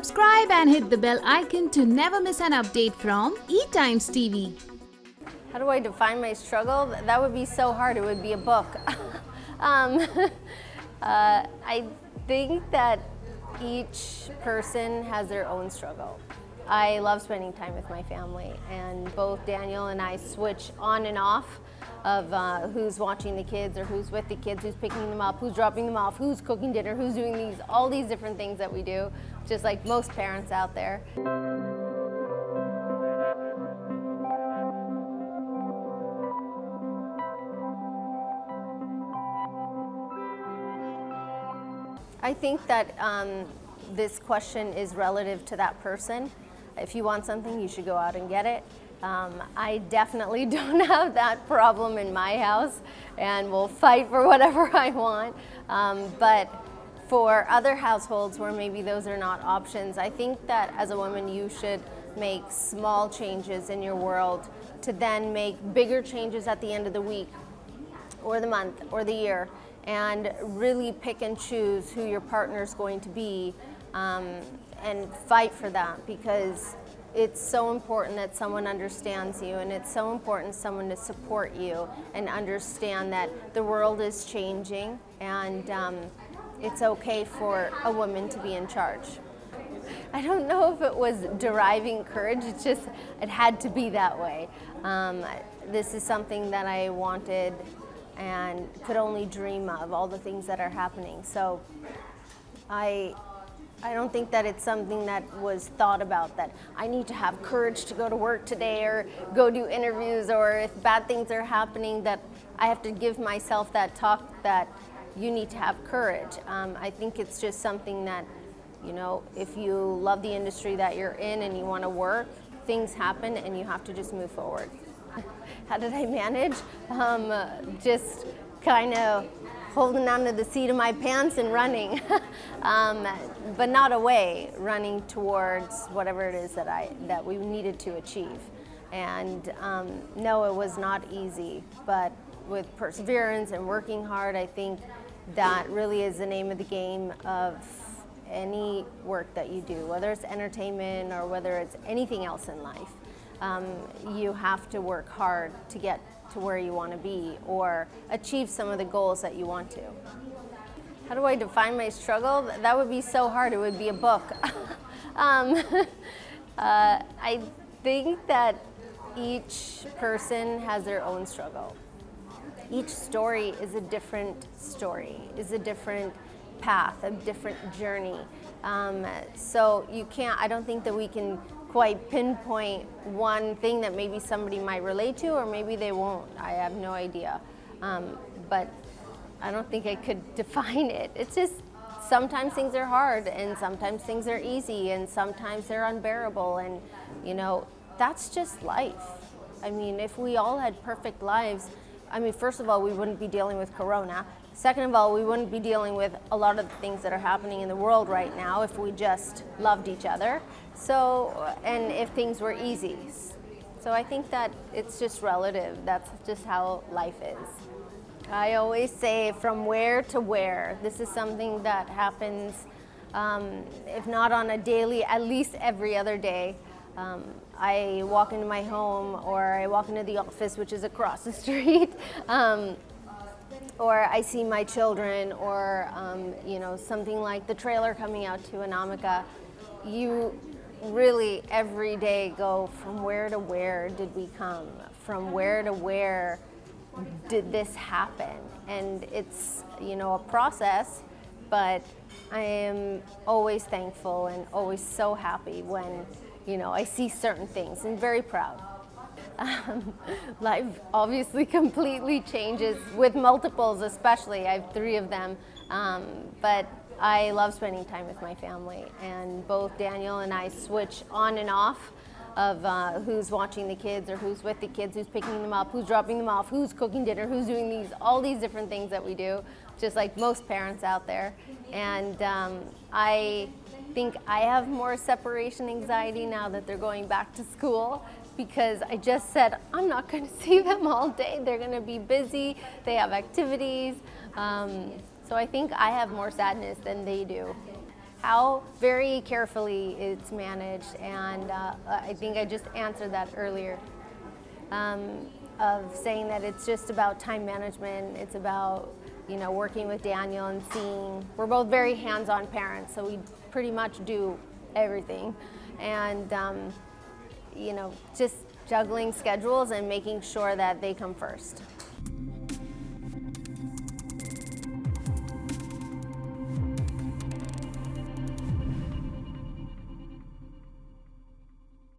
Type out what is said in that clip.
Subscribe and hit the bell icon to never miss an update from ETimes TV. How do I define my struggle? That would be so hard. It would be a book. I think that each person has their own struggle. I love spending time with my family, and both Daniel and I switch on and off of who's watching the kids or who's with the kids, who's picking them up, who's dropping them off, who's cooking dinner, who's doing all these different things that we do, just like most parents out there. I think that this question is relative to that person. If you want something, you should go out and get it. I definitely don't have that problem in my house and will fight for whatever I want. But for other households where maybe those are not options, I think that as a woman you should make small changes in your world to then make bigger changes at the end of the week or the month or the year, and really pick and choose who your partner is going to be and fight for that, because it's so important that someone understands you, and it's so important someone to support you and understand that the world is changing, and it's okay for a woman to be in charge. I don't know if it was deriving courage, it's just it had to be that way. This is something that I wanted and could only dream of, all the things that are happening. So I don't think that it's something that was thought about, that I need to have courage to go to work today or go do interviews, or if bad things are happening that I have to give myself that talk that you need to have courage. I think it's just something that, you know, if you love the industry that you're in and you want to work, things happen and you have to just move forward. How did I manage? Just kind of holding onto the seat of my pants and running, but not away, running towards whatever it is that we needed to achieve. And no, it was not easy, but with perseverance and working hard, I think that really is the name of the game of any work that you do, whether it's entertainment or whether it's anything else in life. You have to work hard to get to where you want to be or achieve some of the goals that you want to. How do I define my struggle? That would be so hard. It would be a book. I think that each person has their own struggle. Each story is a different story, is a different path, a different journey. So I don't think that we can quite pinpoint one thing that maybe somebody might relate to, or maybe they won't. I have no idea. But I don't think I could define it. It's just sometimes things are hard, and sometimes things are easy, and sometimes they're unbearable, and you know, that's just life. I mean, if we all had perfect lives, I mean, first of all, we wouldn't be dealing with Corona. Second of all, we wouldn't be dealing with a lot of the things that are happening in the world right now if we just loved each other. So, and if things were easy. So I think that it's just relative. That's just how life is. I always say from where to where. This is something that happens, if not on a daily, at least every other day. I walk into my home, or I walk into the office, which is across the street, or I see my children, or you know, something like the trailer coming out to Anamika. You really every day go, from where to where did we come? From where to where did this happen? And it's, you know, a process, but I am always thankful and always so happy when, you know, I see certain things, and very proud. Life obviously completely changes with multiples, especially. I have 3 of them, but I love spending time with my family, and both Daniel and I switch on and off of who's watching the kids or who's with the kids, who's picking them up, who's dropping them off, who's cooking dinner, who's doing all these different things that we do, just like most parents out there. And I think I have more separation anxiety now that they're going back to school, because I just said, I'm not going to see them all day. They're going to be busy. They have activities. So I think I have more sadness than they do. how very carefully it's managed, and I think I just answered that earlier, of saying that it's just about time management. It's about, you know, working with Daniel and seeing, we're both very hands-on parents, so we pretty much do everything, and you know, just juggling schedules and making sure that they come first.